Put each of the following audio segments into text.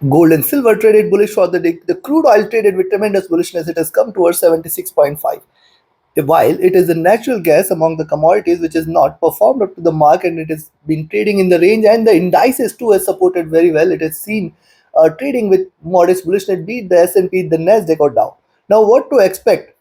Gold and silver traded bullish for the day. The crude oil traded with tremendous bullishness. It has come towards 76.5. While it is a natural gas among the commodities which has not performed up to the mark, and it has been trading in the range, and the indices too has supported very well. It has seen trading with modest bullishness, be it the S&P, the Nasdaq or Dow. Now what to expect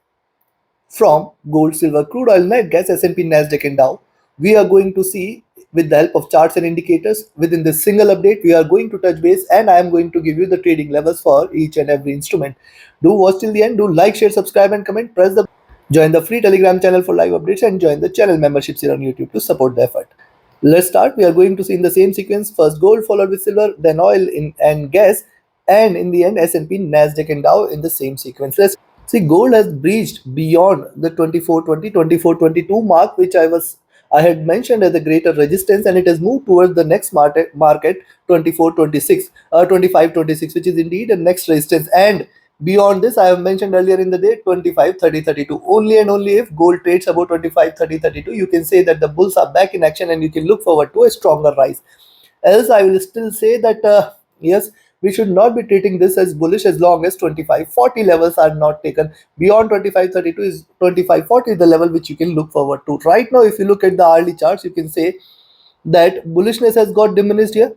from gold, silver, crude oil, net gas, S&P, Nasdaq and Dow? We are going to see with the help of charts and indicators within this single update. We are going to touch base, and I am going to give you the trading levels for each and every instrument. Do watch till the end. Do like, share, subscribe and comment. Press the join the free Telegram channel for live updates, and join the channel memberships here on YouTube to support the effort. Let's start. We are going to see in the same sequence: first gold, followed with silver, then oil and gas, and in the end S&P, Nasdaq and Dow in the same sequence. Let's see. Gold has breached beyond the 2420-2422 mark, which I had mentioned as a greater resistance, and it has moved towards the next market 2426 2526, which is indeed a next resistance. And beyond this, I have mentioned earlier in the day 25 30 32. Only and only if gold trades about 25 30 32, you can say that the bulls are back in action and you can look forward to a stronger rise. Else I will still say that yes, we should not be treating this as bullish as long as 25 40 levels are not taken. Beyond 25 32 is 25 40, the level which you can look forward to. Right now, if you look at the hourly charts, you can say that bullishness has got diminished here.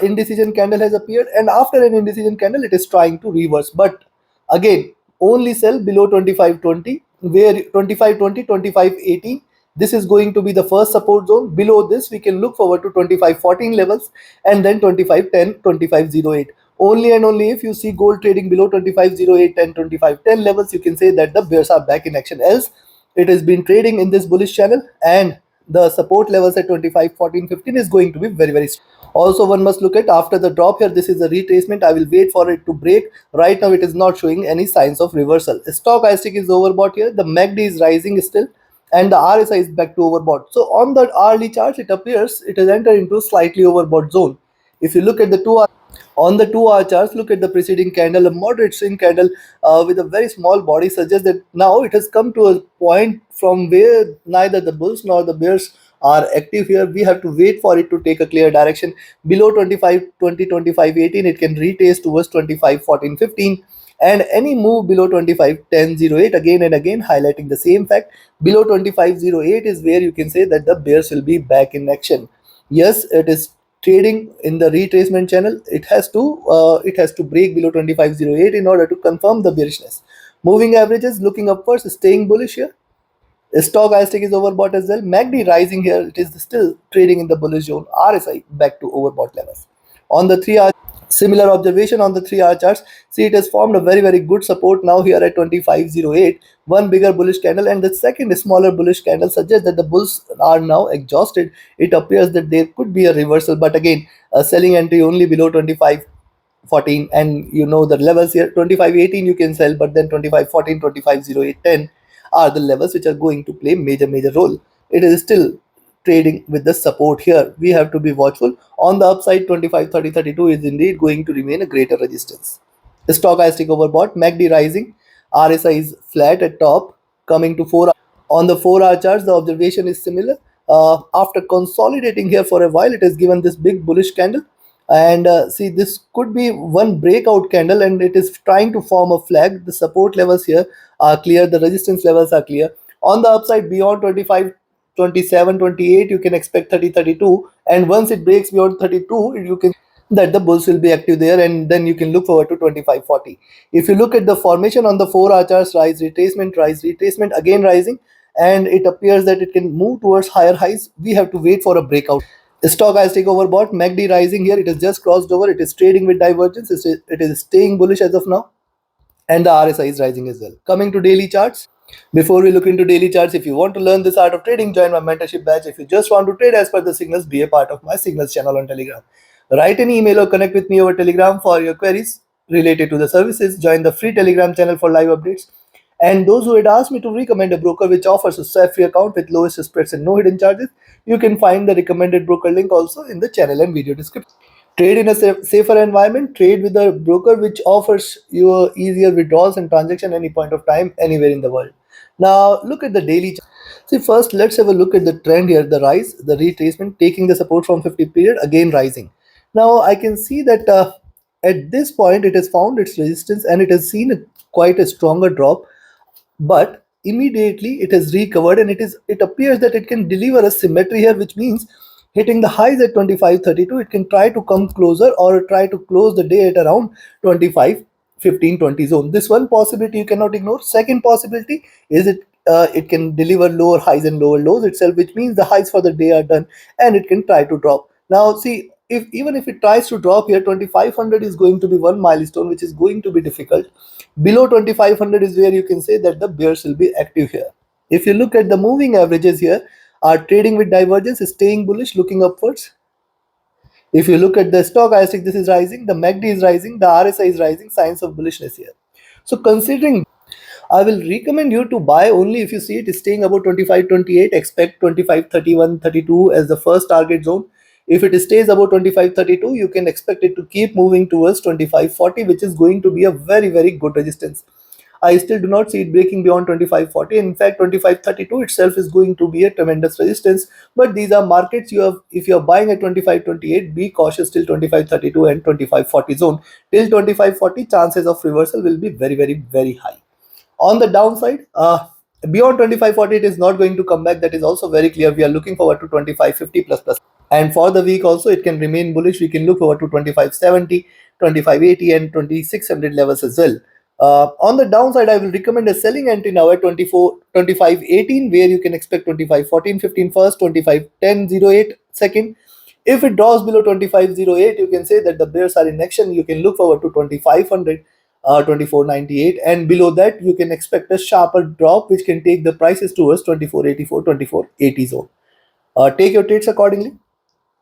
Indecision candle has appeared, and after an indecision candle it is trying to reverse, but again only sell below 2520, where 2520 2518, this is going to be the first support zone. Below this we can look forward to 2514 levels, and then 2510 2508. Only and only if you see gold trading below 2508 and 2510 levels, you can say that the bears are back in action. Else it has been trading in this bullish channel, and the support levels at 25 14 15 is going to be very very strong. Also, one must look at after the drop here, this is a retracement. I will wait for it to break. Right now it is not showing any signs of reversal. Stochastic is overbought here, the MACD is rising still, and the RSI is back to overbought. So on the hourly chart, it appears it has entered into slightly overbought zone. If you look at the 2 hour, on the 2 hour charts, look at the preceding candle. A moderate swing candle with a very small body suggests that now it has come to a point from where neither the bulls nor the bears are active here. We have to wait for it to take a clear direction. Below 25 20 25 18, it can retrace towards 25 14 15, and any move below 25 10 08, again and again highlighting the same fact. Below 2508 is where you can say that the bears will be back in action. Yes, it is trading in the retracement channel. It has to break below 2508 in order to confirm the bearishness. Moving averages looking upwards, staying bullish here. Stochastic is overbought as well. MACD rising here. It is still trading in the bullish zone. RSI back to overbought levels. On the 3 hour, similar observation on the 3 hour charts. See, it has formed a very very good support now here at 2508. One bigger bullish candle and the second smaller bullish candle suggests that the bulls are now exhausted. It appears that there could be a reversal, but again, a selling entry only below 2514, and you know the levels here. 2518 you can sell, but then 2514 250810 are the levels which are going to play major role. It is still trading with the support here. We have to be watchful. On the upside, 25 30 32 is indeed going to remain a greater resistance. Stochastic overbought, MACD rising, RSI is flat at top. Coming to 4 on the 4 hour charts, the observation is similar. After consolidating here for a while, it has given this big bullish candle, and see, this could be one breakout candle, and it is trying to form a flag. The support levels here are clear, the resistance levels are clear. On the upside, beyond 25 27 28, you can expect 30 32, and once it breaks beyond 32, you can that the bulls will be active there, and then you can look forward to 25 40. If you look at the formation on the 4 hour charts, rise retracement, again rising, and it appears that it can move towards higher highs. We have to wait for a breakout. Stochastic overbought, MACD rising here. It has just crossed over. It is trading with divergence. It is staying bullish as of now, and the RSI is rising as well. Coming to daily charts. Before we look into daily charts, if you want to learn this art of trading, join my mentorship batch. If you just want to trade as per the signals, be a part of my signals channel on Telegram. Write an email or connect with me over Telegram for your queries related to the services. Join the free Telegram channel for live updates. And those who had asked me to recommend a broker which offers a swap-free account with lowest spreads and no hidden charges, you can find the recommended broker link also in the channel and video description. Trade in a safer environment. Trade with a broker which offers you easier withdrawals and transaction any point of time, anywhere in the world. Now look at the daily chart. See, first let's have a look at the trend here. The rise, the retracement, taking the support from 50 period, again rising. Now I can see that at this point it has found its resistance and it has seen quite a stronger drop, but immediately it has recovered and it appears that it can deliver a symmetry here, which means hitting the highs at 25.32 it can try to come closer or try to close the day at around 25.15-20 zone. This one possibility you cannot ignore. Second possibility is it can deliver lower highs and lower lows itself, which means the highs for the day are done and it can try to drop. Now see, if even if it tries to drop here, 2500 is going to be one milestone which is going to be difficult. Below 2500 is where you can say that the bears will be active here. If you look at the moving averages here, are trading with divergence, staying bullish, looking upwards. If you look at the stochastic, this is rising, the MACD is rising, the RSI is rising, signs of bullishness here. So considering, I will recommend you to buy only if you see it is staying above 25.28. Expect 25.31-32 as the first target zone. If it stays above 25.32, you can expect it to keep moving towards 25.40, which is going to be a very, very good resistance. I still do not see it breaking beyond 25.40. In fact, 25.32 itself is going to be a tremendous resistance. But these are markets you have. If you are buying at 25.28, be cautious till 25.32 and 25.40 zone. Till 25.40, chances of reversal will be very, very, very high. On the downside, beyond 25.40, it is not going to come back. That is also very clear. We are looking forward to 25.50 plus plus. And for the week also, it can remain bullish. We can look forward to 25.70, 25.80 and 2600 levels as well. On the downside, I will recommend a selling entry now at 25.18, where you can expect 25.14.15 first, 25.10.08 second. If it drops below 25.08, you can say that the bears are in action. You can look forward to 2500, 24.98, and below that you can expect a sharper drop which can take the prices towards 24.84, 24.80 zone. Take your trades accordingly.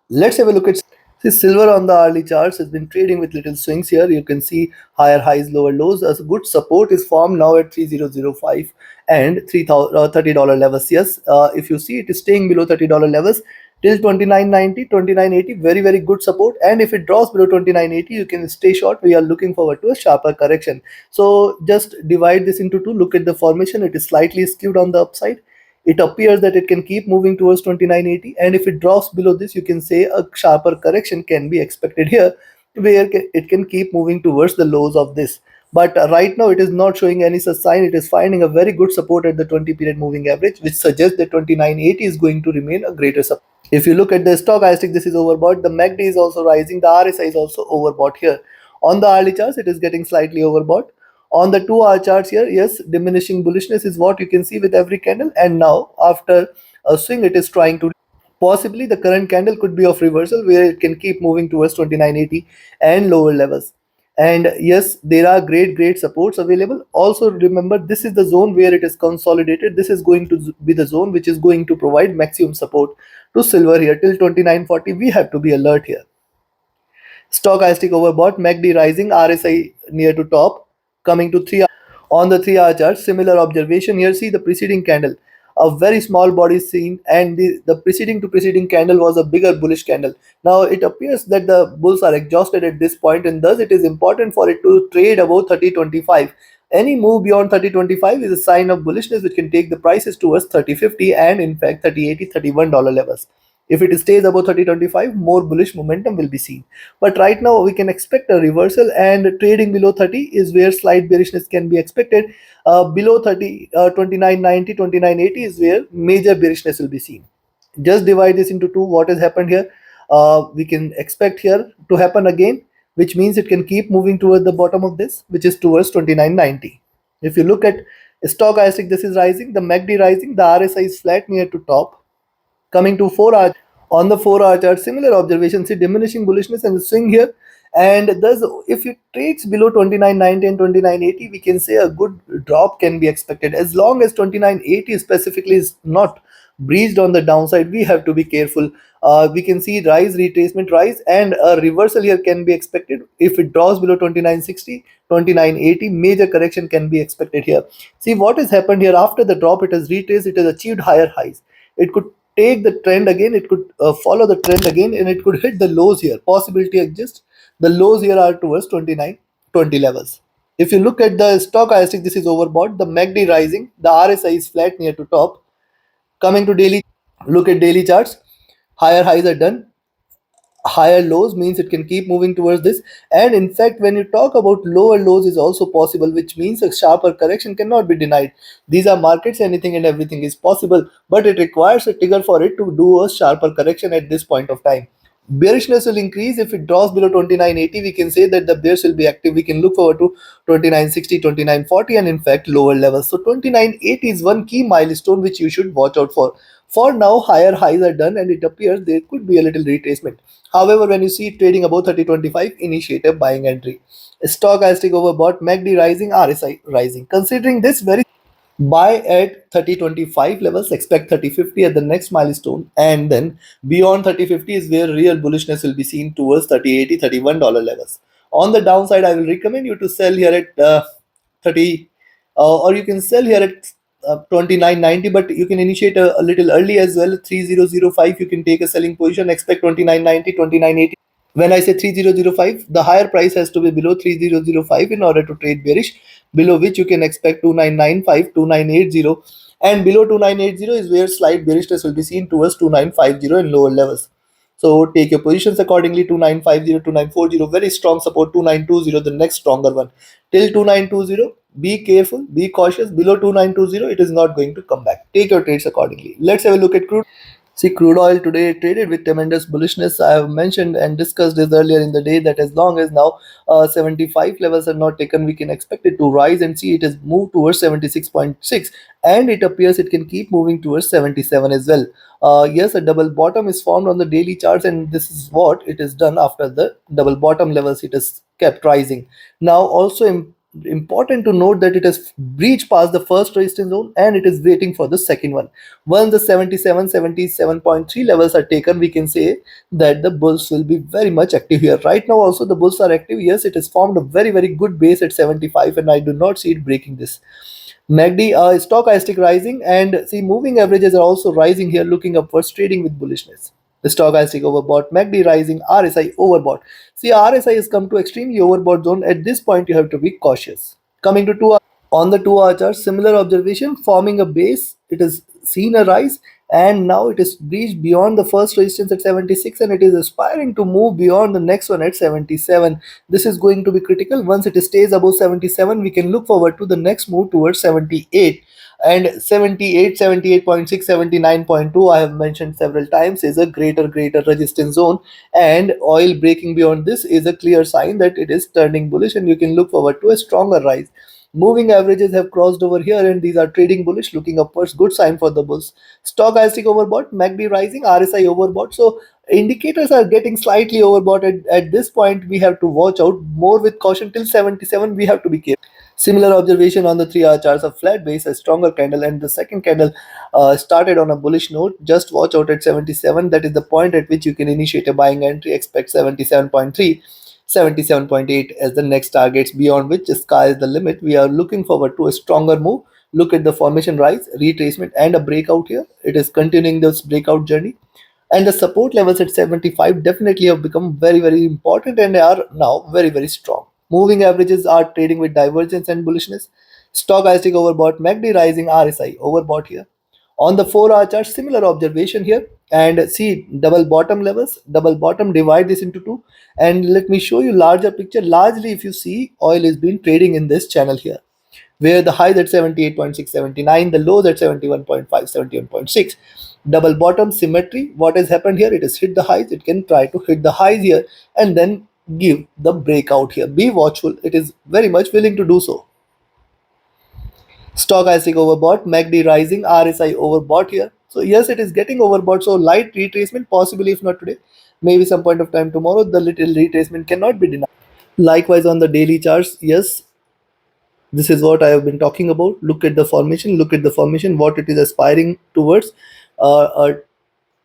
Let's have a look at. See, silver on the hourly charts has been trading with little swings here. You can see higher highs, lower lows. A good support is formed now at 3005 and $30 levels. Yes, if you see it is staying below $30 levels till 29.90, 29.80, very, very good support. And if it drops below 29.80, you can stay short. We are looking forward to a sharper correction. So just divide this into two. Look at the formation. It is slightly skewed on the upside. It appears that it can keep moving towards 29.80, and if it drops below this, you can say a sharper correction can be expected here, where it can keep moving towards the lows of this. But right now it is not showing any such sign. It is finding a very good support at the 20 period moving average, which suggests that 29.80 is going to remain a greater support. If you look at the stochastic, this is overbought. The MACD is also rising. The RSI is also overbought here. On the hourly charts, it is getting slightly overbought. On the 2 hour charts here, yes, diminishing bullishness is what you can see with every candle. And now, after a swing, it is trying to. Possibly the current candle could be of reversal where it can keep moving towards 29.80 and lower levels. And yes, there are great supports available. Also remember, this is the zone where it is consolidated. This is going to be the zone which is going to provide maximum support to silver here till 29.40. We have to be alert here. Stochastic overbought, MACD rising, RSI near to top, coming to 3 on the 3 hour chart. Similar observation here. See the preceding candle, a very small body seen, and the preceding candle was a bigger bullish candle. Now it appears that the bulls are exhausted at this point, and thus it is important for it to trade above 30.25. Any move beyond 30.25 is a sign of bullishness which can take the prices towards 30.50 and in fact 30.80, $31 levels. If it stays above 30.25, more bullish momentum will be seen. But right now, we can expect a reversal, and trading below 30 is where slight bearishness can be expected. Below 30, 29.90, 29.80 is where major bearishness will be seen. Just divide this into two. What has happened here? We can expect here to happen again, which means it can keep moving towards the bottom of this, which is towards 29.90. If you look at stochastic, this is rising, the MACD rising, the RSI is flat near to top. Coming to 4 hour, on the 4 hour chart, similar observation. See diminishing bullishness and the swing here, and thus if it trades below 29.90 and 29.80, we can say a good drop can be expected. As long as 29.80 specifically is not breached on the downside, we have to be careful. We can see rise, retracement, rise, and a reversal here can be expected. If it drops below 29.60, 29.80, major correction can be expected here. See what has happened here. After the drop, it has retraced, it has achieved higher highs. It could take the trend again, it could follow the trend again, and it could hit the lows here. Possibility exists. The lows here are towards 29.20 levels. If you look at the stochastic, this is overbought. The MACD rising, the RSI is flat near to top. Coming to daily, look at daily charts. Higher highs are done. higher lows means it can keep moving towards this. And in fact, when you talk about lower lows is also possible, which means a sharper correction cannot be denied. These are markets, anything and everything is possible, but it requires a trigger for it to do a sharper correction at this point of time. Bearishness will increase if it drops below 2980. We can say that the bears will be active. We can look forward to 2960, 2940, and in fact lower levels. So 2980 is one key milestone which you should watch out for. For now, higher highs are done and it appears there could be a little retracement. However, when you see it trading above 3025, initiate a buying entry. Stochastic overbought, MACD rising, RSI rising. Considering this very, buy at 3025 levels, expect 3050 at the next milestone, and then beyond 3050 is where real bullishness will be seen towards 3080, $31 levels. On the downside, I will recommend you to sell here at 30, or you can sell here at 2990, but you can initiate a little early as well. 3005 you can take a selling position, expect 2990, 2980. When I say 3005, the higher price has to be below 3005 in order to trade bearish, below which you can expect 2995, 2980, and below 2980 is where slight bearishness will be seen towards 2950 and lower levels. So take your positions accordingly. 2950, 2940, very strong support. 2920, the next stronger one. Till 2920, be careful, be cautious. Below 2920, it is not going to come back. Take your trades accordingly. Let's have a look at crude. See, crude oil today traded with tremendous bullishness. I have mentioned and discussed this earlier in the day that as long as now 75 levels are not taken, we can expect it to rise and see it has moved towards 76.6, and it appears it can keep moving towards 77 as well. Yes, a double bottom is formed on the daily charts, and this is what it is done after the double bottom levels. It has kept rising. Now, also important to note that it has breached past the first resistance zone and it is waiting for the second one. Once the 77, 77.3 levels are taken, we can say that the bulls will be very much active here. Right now also the bulls are active. Yes, it has formed a very good base at 75, and I do not see it breaking this. MACD stochastic rising, and see moving averages are also rising here, looking upwards, trading with bullishness. The stochastic overbought, MACD rising, RSI overbought. See, RSI has come to extremely overbought zone. At this point, you have to be cautious. Coming to 2 on the 2 hour chart, similar observation, forming a base. It has seen a rise and now it is breached beyond the first resistance at 76, and it is aspiring to move beyond the next one at 77. This is going to be critical. Once it stays above 77, we can look forward to the next move towards 78, and 78, 78.6, 79.2, I have mentioned several times, is a greater resistance zone, and oil breaking beyond this is a clear sign that it is turning bullish and you can look forward to a stronger rise. Moving averages have crossed over here and these are trading bullish, looking upwards, good sign for the bulls. Stochastic overbought, MACD rising, RSI overbought. So indicators are getting slightly overbought. At this point, we have to watch out more with caution. Till 77, we have to be careful. Similar observation on the 3 hour charts, of flat base, a stronger candle, and the second candle started on a bullish note. Just watch out at 77. That is the point at which you can initiate a buying entry. Expect 77.3, 77.8 as the next targets, beyond which the sky is the limit. We are looking forward to a stronger move. Look at the formation rise, retracement, and a breakout here. It is continuing this breakout journey, and the support levels at 75 definitely have become very important and are now very strong. Moving averages are trading with divergence and bullishness. Stochastic overbought, MACD rising, RSI overbought here. On the 4 hour chart, similar observation here, and see double bottom levels, double bottom, divide this into two, and let me show you larger picture. Largely, if you see, oil is been trading in this channel here, where the highs at 78.6, 79, the lows at 71.5, 71.6. Double bottom symmetry. What has happened here? It has hit the highs. It can try to hit the highs here and then give the breakout here. Be watchful. It is very much willing to do so. Stochastic overbought, MACD rising, RSI overbought here. So yes, it is getting overbought. So light retracement, possibly if not today, maybe some point of time tomorrow, the little retracement cannot be denied. Likewise on the daily charts, yes, this is what I have been talking about. Look at the formation, look at the formation, what it is aspiring towards. A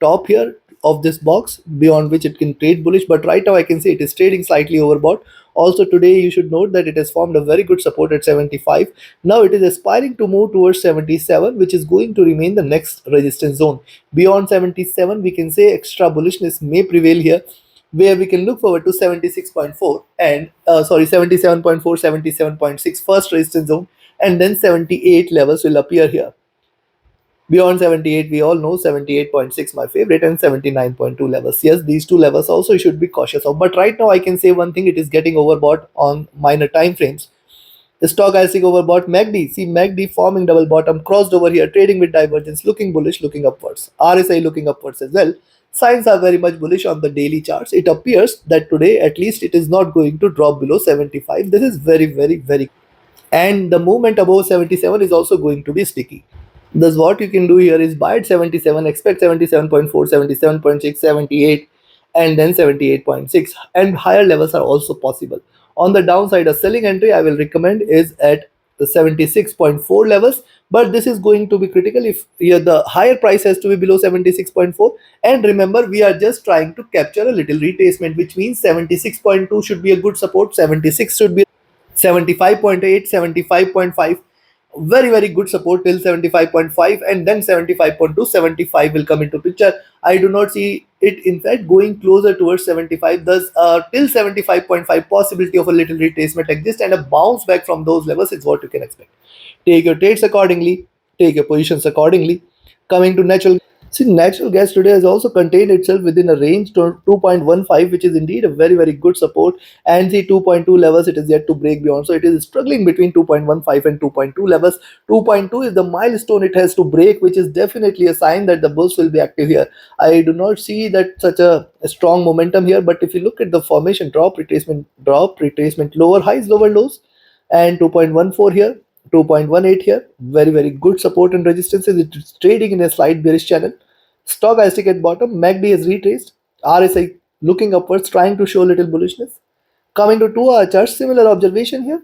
top here of this box beyond which it can trade bullish, but right now I can see it is trading slightly overbought. Also today you should note that it has formed a very good support at 75. Now it is aspiring to move towards 77, which is going to remain the next resistance zone. Beyond 77, we can say extra bullishness may prevail here, where we can look forward to 76.4 and 77.4, 77.6 first resistance zone, and then 78 levels will appear here. Beyond 78, we all know 78.6 my favorite and 79.2 levels. Yes, these two levels also should be cautious of. But right now I can say one thing, it is getting overbought on minor time frames. The stochastic overbought MACD. See MACD forming double bottom, crossed over here, trading with divergence, looking bullish, looking upwards. RSI looking upwards as well. Signs are very much bullish on the daily charts. It appears that today at least it is not going to drop below 75. This is very, very, very, and the movement above 77 is also going to be sticky. Thus what you can do here is buy at 77, expect 77.4, 77.6, 78, and then 78.6, and higher levels are also possible. On the downside, a selling entry I will recommend is at the 76.4 levels, but this is going to be critical if here the higher price has to be below 76.4. And remember, we are just trying to capture a little retracement, which means 76.2 should be a good support, 76 should be 75.8, 75.5, very very good support till 75.5, and then 75.2, 75 will come into picture. I do not see it in fact going closer towards 75. Thus till 75.5 possibility of a little retracement exists, and a bounce back from those levels is what you can expect. Take your trades accordingly, take your positions accordingly. Coming to natural, see, natural gas today has also contained itself within a range to 2.15, which is indeed a very, very good support. And the 2.2 levels, it is yet to break beyond. So it is struggling between 2.15 and 2.2 levels. 2.2 is the milestone it has to break, which is definitely a sign that the bulls will be active here. I do not see that such a strong momentum here, but if you look at the formation, drop, retracement, lower highs, lower lows, and 2.14 here, 2.18 here, very very good support and resistances. It is trading in a slight bearish channel. Stochastic at bottom, MACD has retraced, RSI looking upwards, trying to show little bullishness. Coming to 2 hour chart, similar observation here,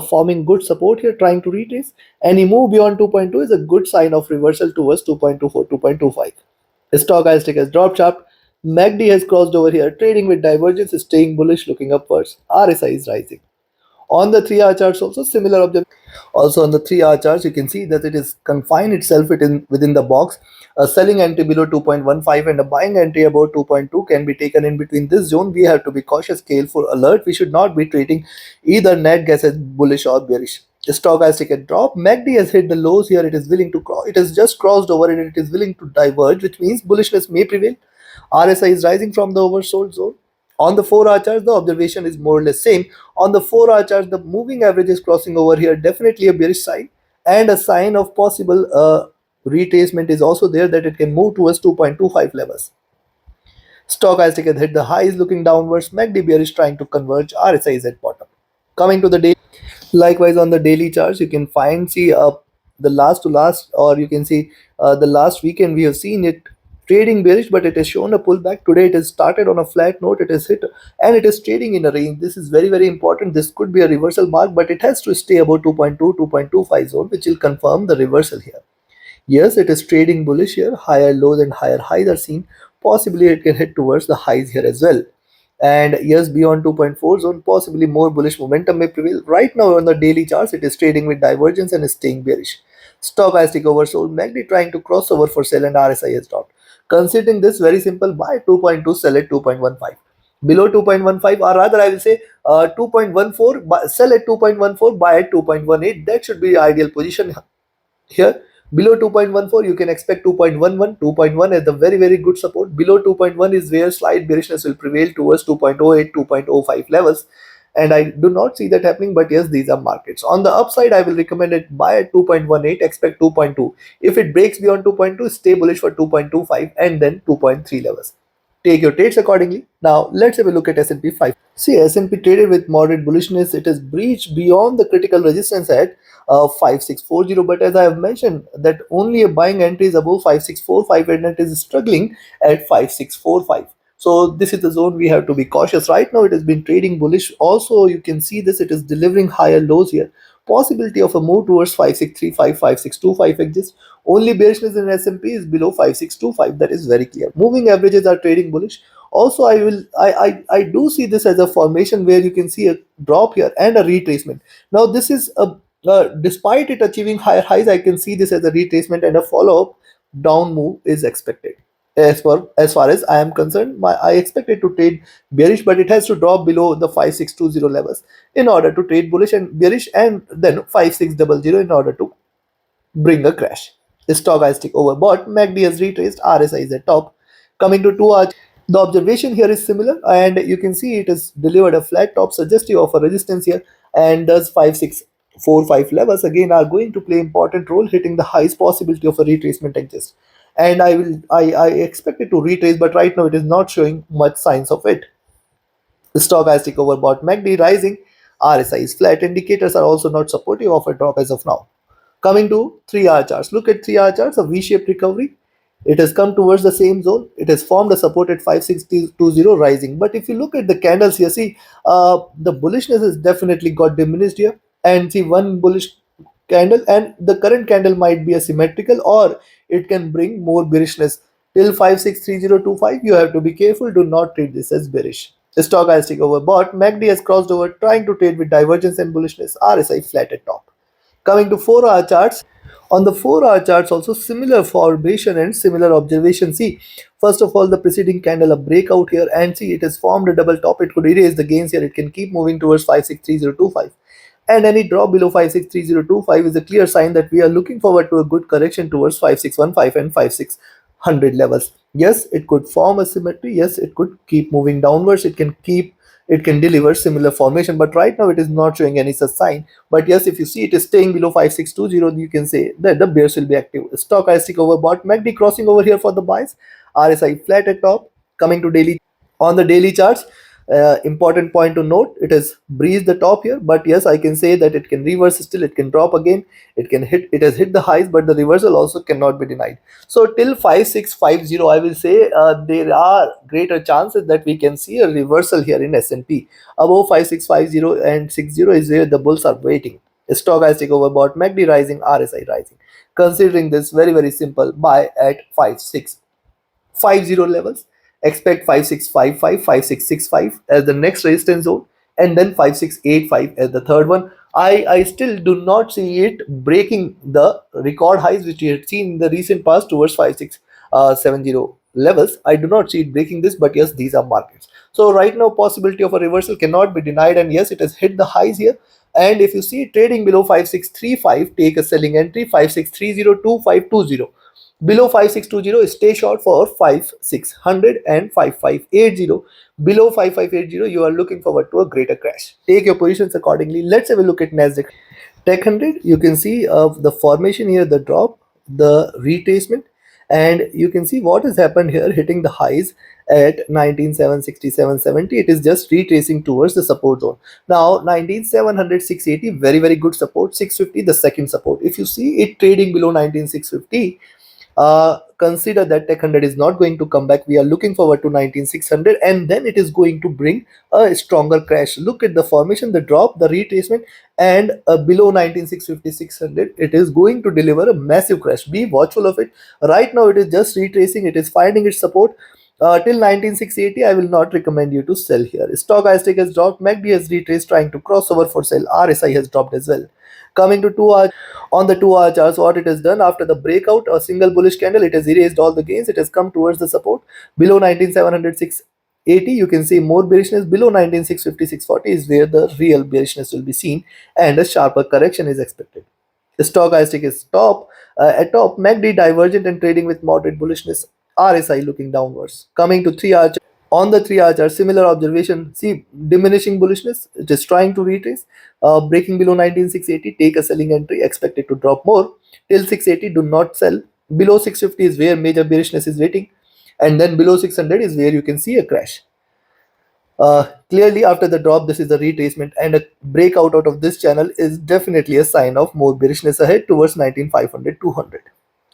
forming good support here, trying to retrace. Any move beyond 2.2 is a good sign of reversal towards 2.24, 2.25. Stochastic has dropped sharp, MACD has crossed over here, trading with divergence, staying bullish, looking upwards. RSI is rising. On the 3 hour charts also similar observation. Also on the 3 hour charts you can see that it is confined itself within the box. A selling entry below 2.15 and a buying entry above 2.2 can be taken in between this zone. We have to be cautious, careful, alert. We should not be treating either net gas as bullish or bearish. The stochastic had dropped. MACD has hit the lows here. It is willing to cross. It has just crossed over and it is willing to diverge, which means bullishness may prevail. RSI is rising from the oversold zone. On the 4 hour chart, the observation is more or less same. On the 4 hour chart, the moving average is crossing over here, definitely a bearish sign, and a sign of possible retracement is also there, that it can move towards 2.25 levels. Stochastic has hit the highs looking downwards. MACD bearish trying to converge. RSI is at bottom. Coming to the day. Likewise, on the daily charts, you can find see the last to last, or you can see the last weekend we have seen it trading bearish, but it has shown a pullback. Today it has started on a flat note. It has hit and it is trading in a range. This is very very important. This could be a reversal mark, but it has to stay above 2.2, 2.25 zone, which will confirm the reversal here. Yes, it is trading bullish here. Higher lows and higher highs are seen. Possibly it can head towards the highs here as well. And yes, beyond 2.4 zone, possibly more bullish momentum may prevail. Right now on the daily charts, it is trading with divergence and is staying bearish. Stochastic oversold, MACD trying to cross over for sell, and RSI has dropped. Considering this, very simple, buy 2.2, sell at 2.15. Below 2.15, or rather I will say 2.14, sell at 2.14, buy at 2.18. That should be the ideal position here. Below 2.14 you can expect 2.11, 2.1 as the very very good support. Below 2.1 is where slight bearishness will prevail towards 2.08, 2.05 levels, and I do not see that happening. But yes, these are markets. On the upside, I will recommend it buy at 2.18, expect 2.2. If it breaks beyond 2.2, stay bullish for 2.25 and then 2.3 levels. Take your trades accordingly. Now let's have a look at S&P 500. See, S&P traded with moderate bullishness. It has breached beyond the critical resistance at 5640. But as I have mentioned, that only a buying entry is above 5645 and it is struggling at 5645. So this is the zone we have to be cautious. Right now it has been trading bullish. Also, you can see this. It is delivering higher lows here. Possibility of a move towards 5635, 5625 exists. Only bearishness in S&P is below 5625. That is very clear. Moving averages are trading bullish. Also, I do see this as a formation where you can see a drop here and a retracement. Now this is a despite it achieving higher highs, I can see this as a retracement, and a follow-up down move is expected. As far as I am concerned, I expect it to trade bearish, but it has to drop below the 5620 levels in order to trade bullish and bearish, and then 5600 in order to bring a crash. Stochastic overbought, MACD has retraced, RSI is at top. Coming to 2 hour, the observation here is similar, and you can see it has delivered a flat top suggestive of a resistance here, and does 5645 levels again are going to play important role, hitting the highest possibility of a retracement exists. And I expect it to retrace, but right now it is not showing much signs of it. Stochastic overbought, MACD rising, RSI is flat. Indicators are also not supportive of a drop as of now. Coming to 3-hour charts, look at 3-hour charts, a V-shaped recovery. It has come towards the same zone. It has formed a support at 5620 rising. But if you look at the candles here, see, the bullishness has definitely got diminished here. And see, one bullish candle, and the current candle might be asymmetrical, or it can bring more bearishness. Till 563025, you have to be careful. Do not treat this as bearish. Stochastic overbought. MACD has crossed over, trying to trade with divergence and bullishness. RSI flat at top. Coming to 4-hour charts, on the 4-hour charts also similar formation and similar observation. See, first of all, the preceding candle a breakout here, and see it has formed a double top. It could erase the gains here. It can keep moving towards 563025, and any drop below 563025 is a clear sign that we are looking forward to a good correction towards 5615 and 5600 levels. Yes, it could form a symmetry. Yes, it could keep moving downwards. It can deliver similar formation, but right now it is not showing any such sign. But yes, if you see it is staying below 5620, you can say that the bears will be active. Stochastic overbought, MACD crossing over here for the buys, RSI flat at top. Coming to daily, on the daily charts, important point to note, it has breached the top here, but yes, I can say that it can reverse still, it can drop again, it has hit the highs, but the reversal also cannot be denied. So till 5650, I will say there are greater chances that we can see a reversal here in S&P. Above 5650 and 60 is where the bulls are waiting. Stochastic overbought, MACD rising, RSI rising. Considering this very simple, buy at 5650 levels. Expect 5655, 5665 as the next resistance zone, and then 5685 as the third one. I still do not see it breaking the record highs which we had seen in the recent past towards 5670 levels. I do not see it breaking this, but yes, these are markets. So right now, possibility of a reversal cannot be denied, and yes, it has hit the highs here. And if you see it trading below 5635, take a selling entry. 56302520. Below 5620, stay short for 5600 and 5580. Below 5580, you are looking forward to a greater crash. Take your positions accordingly. Let's have a look at Nasdaq Tech 100. You can see the formation here, the drop, the retracement, and you can see what has happened here, hitting the highs at 19767.70. It is just retracing towards the support zone. Now 19700, 680, very good support. 650, the second support. If you see it trading below 19650, consider that Tech 100 is not going to come back. We are looking forward to 19600, and then it is going to bring a stronger crash. Look at the formation, the drop, the retracement, and below 19650, 600, it is going to deliver a massive crash. Be watchful of it. Right now it is just retracing, it is finding its support. Till 19680, I will not recommend you to sell here. Stochastic has dropped, MACD has retraced, trying to cross over for sell. RSI has dropped as well. Coming to 2 hour, on the 2 hour charts, what it has done after the breakout, a single bullish candle, it has erased all the gains. It has come towards the support below 19700, 680. You can see more bearishness. Below 19650, 640 is where the real bearishness will be seen, and a sharper correction is expected. The stochastic is at top, MACD divergent and trading with moderate bullishness. RSI looking downwards. Coming to 3 hour, on the 3 hour chart, similar observation. See, diminishing bullishness, it is trying to retrace. Breaking below 19680, take a selling entry, expected to drop more. Till 680, do not sell. Below 650 is where major bearishness is waiting, and then below 600 is where you can see a crash. Clearly, after the drop, this is a retracement, and a breakout out of this channel is definitely a sign of more bearishness ahead towards 19500, 200.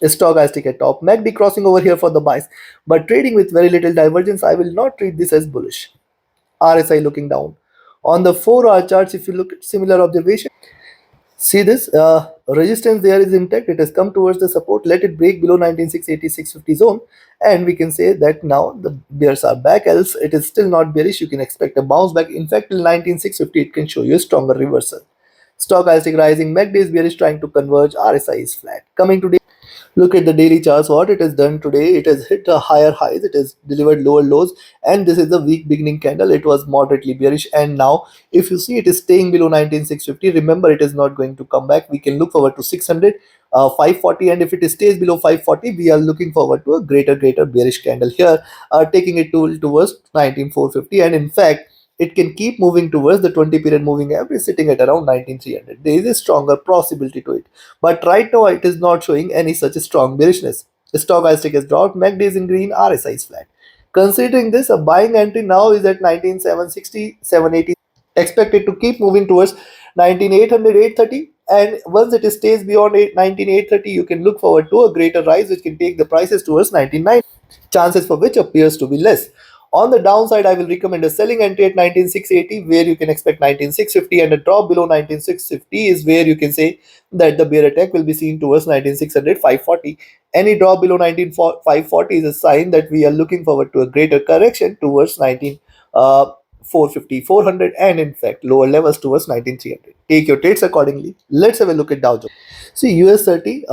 Stochastic at top, MACD crossing over here for the buys, but trading with very little divergence. I will not treat this as bullish. RSI looking down. On the 4-hour charts, if you look at similar observation, see this resistance there is intact. It has come towards the support. Let it break below 19680, 650 zone, and we can say that now the bears are back. Else it is still not bearish. You can expect a bounce back. In fact, till 19650, it can show you a stronger reversal. Stochastic rising, MACD is bearish, trying to converge. RSI is flat. Coming to Look at the daily charts, what it has done today. It has hit a higher highs, it has delivered lower lows, and this is the weak beginning candle. It was moderately bearish, and now if you see, it is staying below 19650. Remember, it is not going to come back. We can look forward to 600, 540, and if it stays below 540, we are looking forward to a greater bearish candle here, taking it towards 19450. And in fact, it can keep moving towards the 20 period moving average sitting at around 19300. There is a stronger possibility to it, but right now it is not showing any such strong bearishness. The stochastic has dropped, MACD is in green, RSI is flat. Considering this, a buying entry now is at 19760, 780. Expected to keep moving towards 19800, 830, and once it stays beyond 19830, you can look forward to a greater rise which can take the prices towards 199, chances for which appears to be less. On the downside, I will recommend a selling entry at 19680, where you can expect 19650, and a drop below 19650 is where you can say that the bear attack will be seen towards 19600, 540. Any drop below 19540 is a sign that we are looking forward to a greater correction towards 19 450, 400, and in fact lower levels towards 19300. Take your trades accordingly. Let's have a look at Dow Jones. See, US 30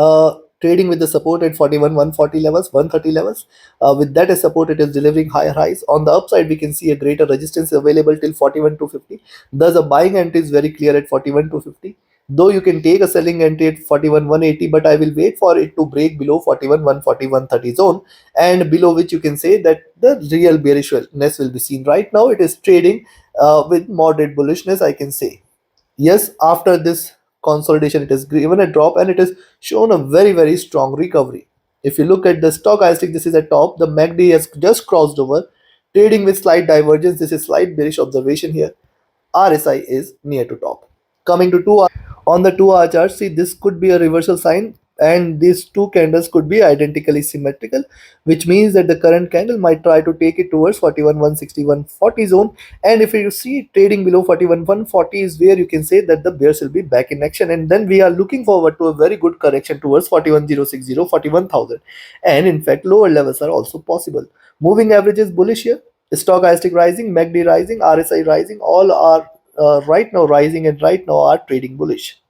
trading with the support at 41, 140 levels, 130 levels. With that as support, it is delivering higher highs. On the upside, we can see a greater resistance available till 41 to 50. Thus, a buying entry is very clear at 41 to 50. Though you can take a selling entry at 41 180, but I will wait for it to break below 41 140 130 zone, and below which you can say that the real bearishness will be seen. Right now it is trading with moderate bullishness, I can say. Yes, after this consolidation, it has given a drop and it has shown a very strong recovery. If you look at the stochastic, this is at top. The MACD has just crossed over, trading with slight divergence. This is slight bearish observation here. RSI is near to top. Coming to 2 hour, on the 2 hour chart, see, this could be a reversal sign, and these two candles could be identically symmetrical, which means that the current candle might try to take it towards 41 160 140 zone. And if you see it trading below 41 140 is where you can say that the bears will be back in action, and then we are looking forward to a very good correction towards 41060, 41000, and in fact lower levels are also possible. Moving average is bullish here. Stochastic rising, MACD rising, RSI rising, all are right now rising, and right now are trading bullish.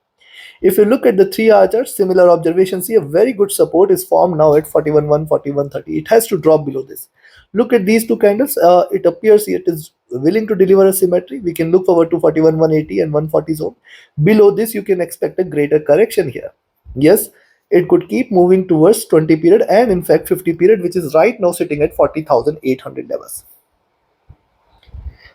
If you look at the 3 hour chart, similar observations, see a very good support is formed now at 41 140 130. It has to drop below this. Look at these two candles. It appears it is willing to deliver a symmetry. We can look forward to 41 180 and 140 zone. Below this, you can expect a greater correction here. Yes, it could keep moving towards 20 period and in fact 50 period, which is right now sitting at 40,800 levels.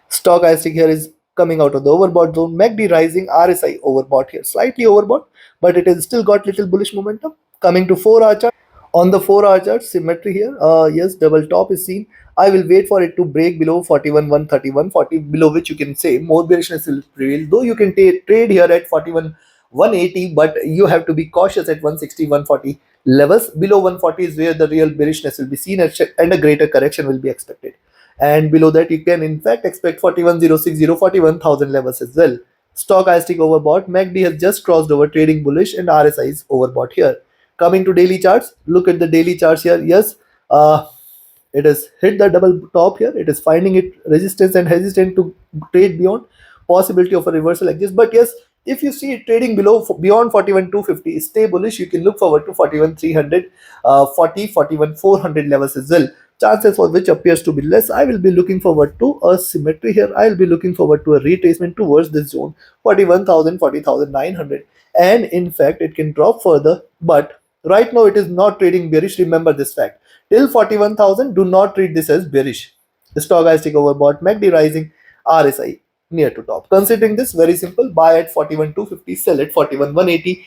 Stochastic here is coming out of the overbought zone. MACD rising, RSI overbought here, slightly overbought, but it has still got little bullish momentum. Coming to 4 hour chart. On the 4 hour chart, symmetry here. Yes, double top is seen. I will wait for it to break below 41 130 140, below which you can say more bearishness will prevail. Though you can trade here at 41 180, but you have to be cautious at 160 140 levels. Below 140 is where the real bearishness will be seen, and a greater correction will be expected. And below that, you can in fact expect 41060, 41,000 levels as well. Stochastic overbought, MACD has just crossed over, trading bullish, and RSI is overbought here. Coming to daily charts, look at the daily charts here. Yes, it has hit the double top here. It is finding it resistance and hesitant to trade beyond. Possibility of a reversal like this, but yes, if you see it trading beyond 41 250, stay bullish. You can look forward to 41 300, 40 41 400 levels as well, chances for which appears to be less. I will be looking forward to a symmetry here. I will be looking forward to a retracement towards this zone, 41,000, 40,900, and in fact it can drop further, but right now it is not trading bearish. Remember this fact. Till 41,000, do not treat this as bearish. Stochastic overbought, MACD rising, RSI near to top. Considering this, very simple: buy at 41 250, sell at 41 180.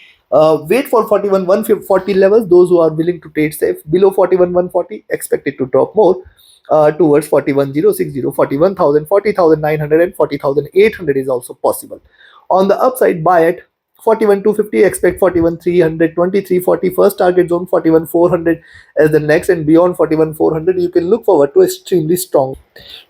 Wait for 41 140 levels. Those who are willing to trade safe. Below 41 140, expect it to drop more towards 41 060, 41,000, 40,900, and 40,800 is also possible. On the upside, buy at 41 250, expect 41 300, 23 40 first target zone, 41 400 as the next, and beyond 41 400 you can look forward to extremely strong.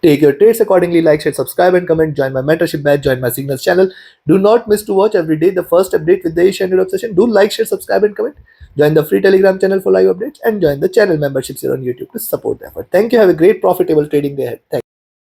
Take your trades accordingly. Like, share, subscribe, and comment. Join my mentorship batch, join my signals channel. Do not miss to watch every day the first update with the Asian obsession. Do like, share, subscribe, and comment. Join the free Telegram channel for live updates, and join the channel memberships here on YouTube to support the effort. Thank you. Have a great profitable trading day ahead. Thank you.